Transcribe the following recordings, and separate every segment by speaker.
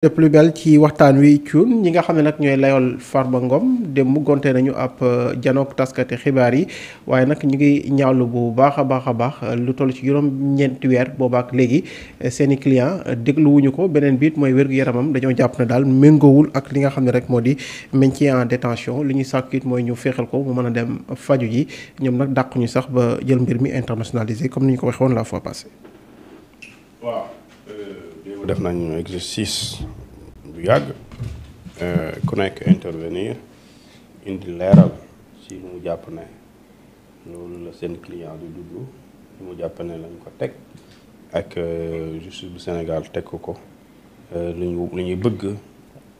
Speaker 1: de plus belle ci waxtaan wi cuun ñi nga xam ne nag ñooy layool Farba Ngom démb gonte nañu ab janook taskati xibaar yi waaye nag ñu ngi ñaawlu bu baax a baax lu toll ci juróom-ñeenti weer boobaak léegi seen i client dégluwuñu ko beneen biit mooy wér-gu-yaramam dañoo jàpp ne daal méngoowul ak li nga xam ne rek moo di maintien en détention li ñuy sàkku it mooy ñu féexal ko mu mën a dem faju ji ñoom nag dàquñu sax ba jël mbir mi internationalisé comme ni ñu ko waxee woon la fois passée.
Speaker 2: waaw def nañu exercice bu yàgg ku nekk intervenir indi leeral ci lu mu jàpp ne loolu la seen client di dund lu mu jàpp ne lañ ko teg ak justice bu Sénégal teg ko lu ñuy bëgg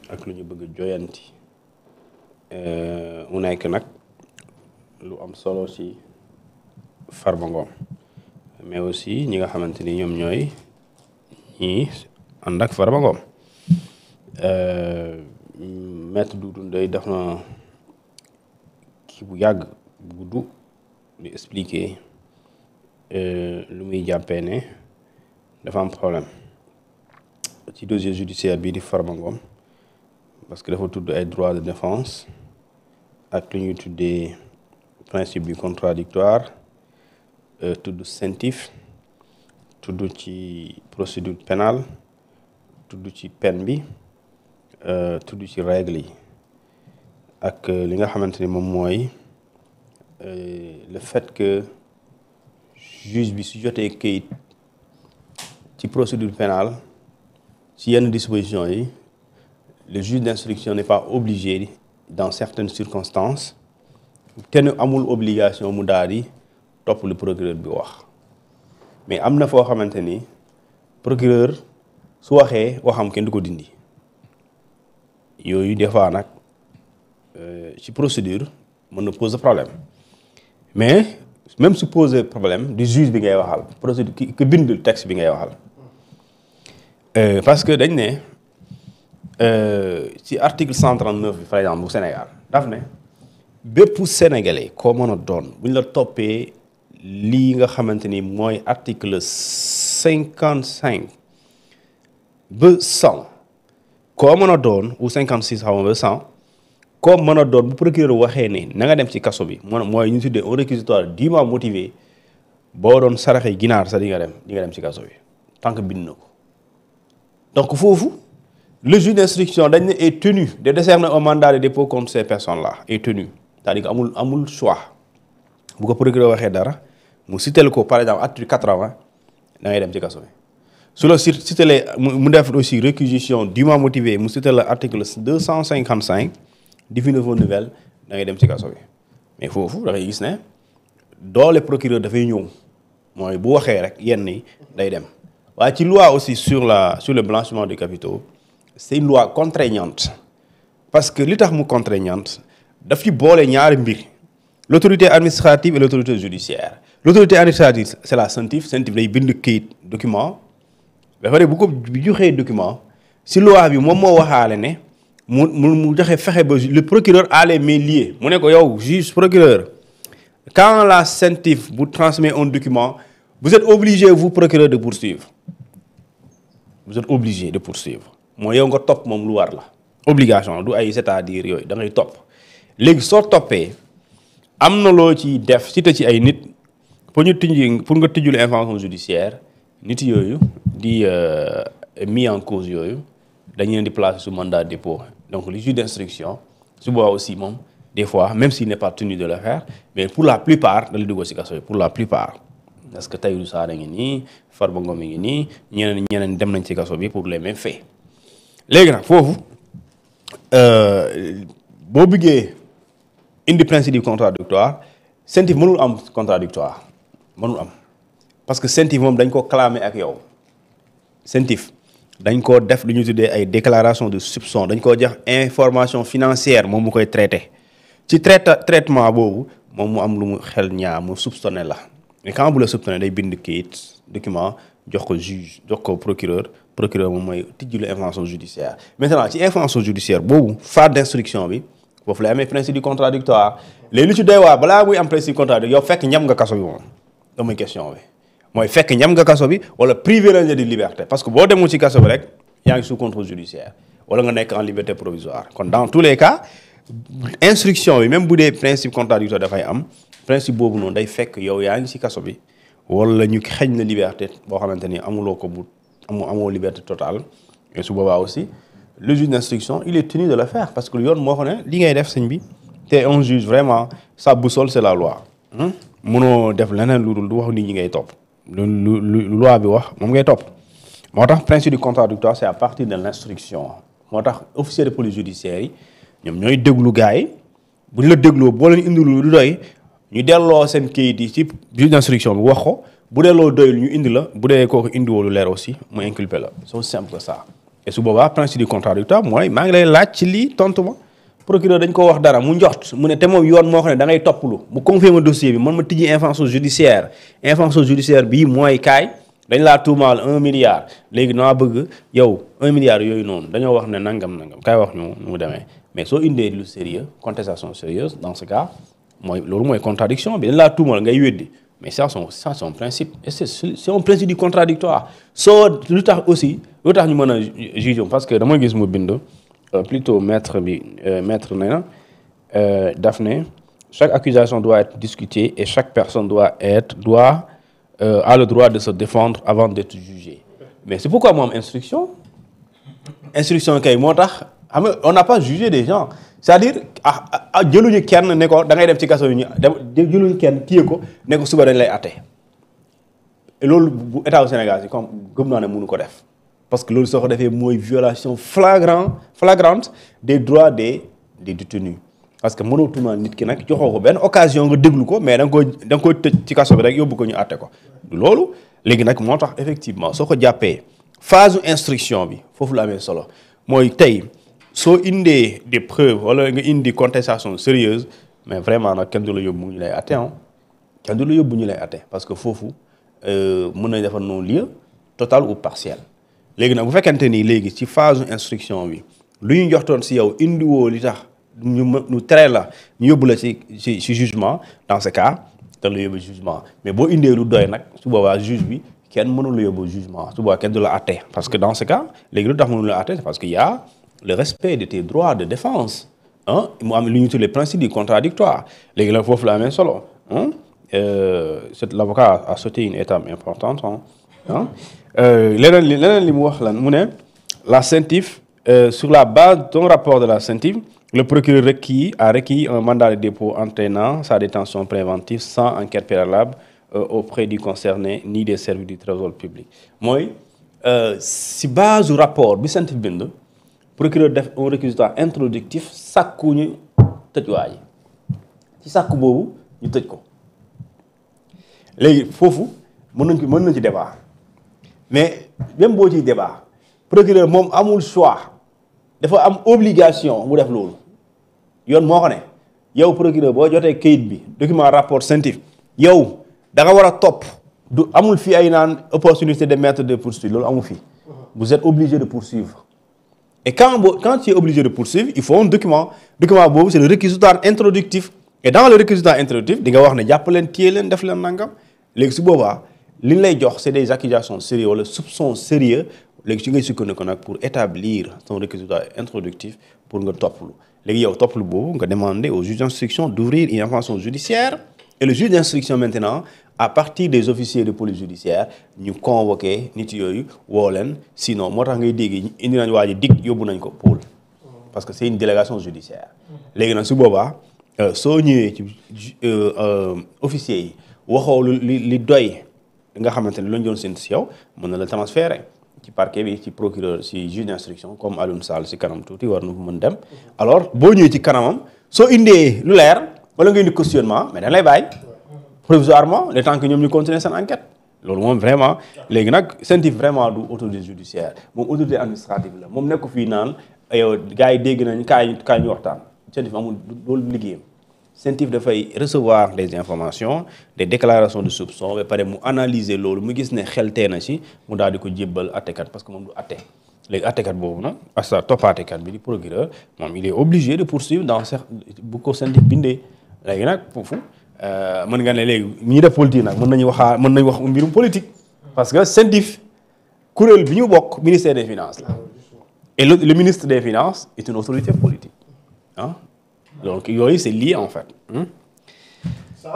Speaker 2: ak lu ñu bëgg joyanti mu nekk nag lu am solo ci Farba Ngom mais aussi ñi nga xamante ni ñoom ñooy ñii ànd ak Farba Ngom maître Doudou Ndoye def na kii bu yàgg bu gudd di expliquer lu muy jàppee ne dafa am problème ci dossier judiciaire bii di Farba Ngom parce que dafa tudd ay droits de défense ak lu ñuy tuddee principe du contradictoire tudd CENTIF tudd ci procédure pénale tudd ci peine bi tudd ci règle yi ak li nga xamante ni moom mooy le fait que juge bi su jotee kayit ci procédure pénale ci yenn dispositions yi le juge d'instruction n'est pas obligé dans certaines circonstances kenn amul obligation mu daal di topp lu procureur bi wax mais am na foo xamante ni procureur su waxee waxam kenn du ko dindi yooyu des fois nag ci procédure mën na poser problème mais même su poser problème du juge bi ngay waxal procédure ki bind texte bi ngay waxal parce que dañ ne ci article 139 bi par exemple bu Sénégal daf ne bépp sénégalais koo mën a doon bu ñu la toppee lii nga xamante ni mooy article 55 ba 100 koo mën a doon ou 56 xaw ma ba 100 koo mën a doon bu procureur waxee ne na nga dem ci kaso bi mooy ñu tuddee un réquisitoire dûment motivé boo doon saraxe ginaar sax di nga dem ci kaso bi tant que bind na ko donc foofu le juge d'instruction dañ ne est tenu de décerner un mandat de dépôt contre ces personnes là est tenu c'est-à-dire que amul choix bu ko procureur waxee dara mu citeel ko par exemple article 80 da ngay dem ci kaso bi su la citelee mu def aussi réquisition dûment motivée mu citeel la article 255 définir vos nouvelles da ngay dem ci kaso bi mais foofu da ngay gis ne doole procureur dafay ñëw mooy bu waxee rek yenn yi day dem waaye ci loi aussi sur le blanchiment des capitaux c'est une loi contraignante parce que li tax mu contraignante daf ci boole ñaari mbir l'autorité administrative et l'autorité judiciaire l'autorité administrative c'est la CENTIF day bind kayit document ba pare bu ko joxee document si loi bi moom moo waxaale ne mu joxe fexe ba le procureur a les mains liées mu ne ko yow juge procureur quand la CENTIF vous transmet un document vous êtes obligé vous procureur de poursuivre mooy yow nga topp moom lu war la obligation du ay c'est-à-dire yooyu da ngay topp léegi soo toppee am na loo ci def cité ci ay nit pour nga tijjul information judiciaire nit yooyu di mis en cause yooyu dañu leen di placer sous mandat de dépôt donc le juge d'instruction su boobaa aussi moom des fois même s'il n'est pas tenu de le faire mais pour la plupart da lay dugal ci kaso yi pour la plupart parce que Tahirou Sarr a ngi nii Farba Ngom mi ngi nii ñeneen dem nañ ci kaso bi pour les mêmes faits léegi nag foofu boo bëggee indi principe du contradictoire CENTIF mënul am contradictoire mënul am parce que CENTIF moom dañ ko clamé ak yow CENTIF dañ koo def lu ñu tuddee ay déclaration de soupçon dañ koo jox information financière moom mu koy traité ci traitement boobu moom mu am lu mu xel ñaar mu soupçonné la mais quand bu la soupçonné day bind kayit document jox ko juge jox ko procureur moom mooy tijjulu information judiciaire maintenant ci information judiciaire boobu phase d'instruction bi foofu lay amee principe du contradictoire léegi lu ci doy waar balaa muy am principe contradictoire yow fekk ñam nga kaso bi moom damay question bi mooy fekk ñam nga kaso bi wala privé lañ la di liberté parce que boo demul ci kaso bi rek yaa ngi sous contrôle judiciaire wala nga nekk en liberté provisoire kon dans tous les cas instruction bi même bu dee principe contradictoire dafay am principe boobu noonu day fekk yow yaa ngi ci kaso bi wala ñu xeñ na liberté boo xamante ni amuloo ko bu amoo liberté totale et su boobaa aussi le juge d'instruction il est tenu de le faire parce que yoon moo ko ne li ngay def sëñ bi te un juge vraiment sa boussole c'est la loi mënoo def leneen lu dul du wax nit ñi ngay topp lu loi bi wax moom ngay topp moo tax principe du contradictoire c'est à partir de l'instruction moo tax officier de police judiciaire yi ñoom ñooy déglu gars yi bu ñu la dégloo boo leen indilu du doy ñu delloo seen kayit yi ci juge d'instruction bi wax ko bu delloo doyul ñu indi la bu dee kooku indiwoo lu leer aussi mu inculpé la c'est aussi simple que ça et su boobaa principe du contradictoire mooy maa ngi lay laaj ci lii tontu ma procureur dañ ko wax dara mu njort mu ne te moom yoon moo ko ne da ngay topplu mu confier ma dossier bi man ma tijji information judiciaire bii mooy kaay dañ laa tuumaal 1 milliard léegi naa bëgg yow 1 milliard yooyu noonu dañoo wax ne nangam kaay wax ñu nu mu demee mais soo indee lu sérieux contestation sérieuse dans ce cas loolu mooy contradiction bi dañ laa tuumaal ngay weddi mais ça c'est un principe et c'est un principe du contradictoire soo lu tax ñu mën a juger parce que dama gis mu bind plutôt maître nee na daf ne chaque accusation doit être discutée et chaque personne a le droit de se défendre avant d'être jugé mais c'est pourquoi mu am instruction kay moo tax xam nga on n'a pas jugé des gens c'est-à-dire jëluñu kenn ne ko da ngay dem ci kaso yi ñu jëluñu kenn téye ko ne ko suba dañ lay atte loolu bu état au Sénégal si comme gëm naa ne mënu ko def parce que loolu soo ko defee mooy violation flagrante des droits des détenus parce que mënoo tuumaal nit ki nag joxoo ko benn occasion nga déglu ko mais da nga koy tëj ci kaso bi rek yóbbu ko ñu atte ko loolu léegi nag moo tax effectivement soo ko jàppee phase instruction bi foofu la amee solo mooy tey soo indee des preuves wala nga indi contestation sérieuse mais vraiment nag kenn du la yóbbu ñu lay atte parce que foofu mën nañ defar non-lieu total ou partiel léegi nag bu fekkente ni léegi ci phase instruction bi lu ñu joxtoon si yow indiwoo li tax ñu tere la ñu yóbbu la ci jugement dans ce cas te la yóbbu jugement mais boo indee lu doy nag su boobaa juge bi kenn mënul la yóbbu jugement su boobaa kenn du la atte parce que dans ce cas léegi lu tax mënul la atte c'est parce que y a le respect de tes droits de défense mu am lu ñu tuddee principe du contradictoire léegi nag foofu la amee solo l'avocat a sauté une étape importante leneen li mu wax lan mu ne la CENTIF sur la base d'un rapport de la CENTIF le procureur a requis un mandat de dépôt entraînant sa détention préventive sans enquête préalable auprès du concerné ni des services du trésor public mooy si base du rapport bi CENTIF bind procureur def un réquisitoire introductif sàkku ñu tëj waa ji ci sàkku boobu ñu tëj ko léegi foofu mën nañ ci débat mais même boo ciy débat procureur moom amul choix dafa am obligation mu def loolu yoon moo ko ne yow procureur boo jotee kayit bi document rapport CENTIF yow da nga war a topp du amul fii ay naan opportunité de mettre de poursuite loolu amul fii vous êtes obligé de poursuivre et quand tu es obligé de poursuivre il faut un document boobu c'est le réquisitoire introductif et dans le réquisitoire introductif di nga wax ne jàpp leen téye leen def leen nangam léegi su boobaa li ñu lay jox c'est des accusations sérieuses wala soupçons sérieux léegi ci ngay sukkandiku nag pour établir ton réquisitoire introductif pour nga topplu léegi yow topplu boobu nga demander au juge d'instruction d'ouvrir une information judiciaire et le juge d'instruction maintenant à partir des officiers de police judiciaire ñu convoqué nit yooyu woo leen sinon moo tax ngay dégg indi nañ waa ji dig yóbbu nañ ko pôle parce que c'est une délégation judiciaire léegi nag su boobaa soo ñëwee ci officiers yi waxoo li doy nga xamante ne lañ doon séntu si yow mën na la transférer ci parquet bi ci procureur ci juge d'instruction comme Alioune Sall si kanam tuuti war na mën dem alors boo ñëwee ci kanamam soo indee lu leer wala nga indi questionnement mais dañ lay bàyyi provisoirement le temps que ñoom ñu continuer seen enquête loolu moom vraiment léegi nag CENTIF vraiment du autorité judiciaire moom autorité administrative la moom nekk fii naan yow gars yi dégg nañ kaay ñu waxtaan CENTIF amul loolu liggéeyam CENTIF dafay recevoir des informations des déclarations de soupçon ba pare mu analyser loolu mu gis ne xel tee na ci mu daal di ko jébbal attekat parce que moom du atte léegi attekat boobu nag asa toppaatekat bi di procureur moom il est obligé de poursuivre dans bu ko CENTIF bindee léegi nag foofu mën nga ne léegi ñi def politique nag mën nañu wax mbirum politique parce que CENTIF kuréel bi ñu bokk ministère des finances la et le ministre des finances est une autorité politique ah donc yooyu c'est lié en fait.
Speaker 3: ça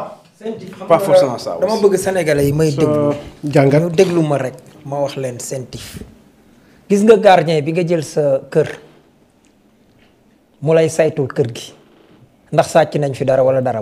Speaker 2: pas forcément ça
Speaker 3: dama bëgg sénégalais yi may déglu.
Speaker 1: jàngat
Speaker 3: ñu déglu ma rek ma wax leen sentif. gis nga gardien bi nga jël sa kër mu lay saytul kër gi ndax sàcc nañ fi dara wala dara.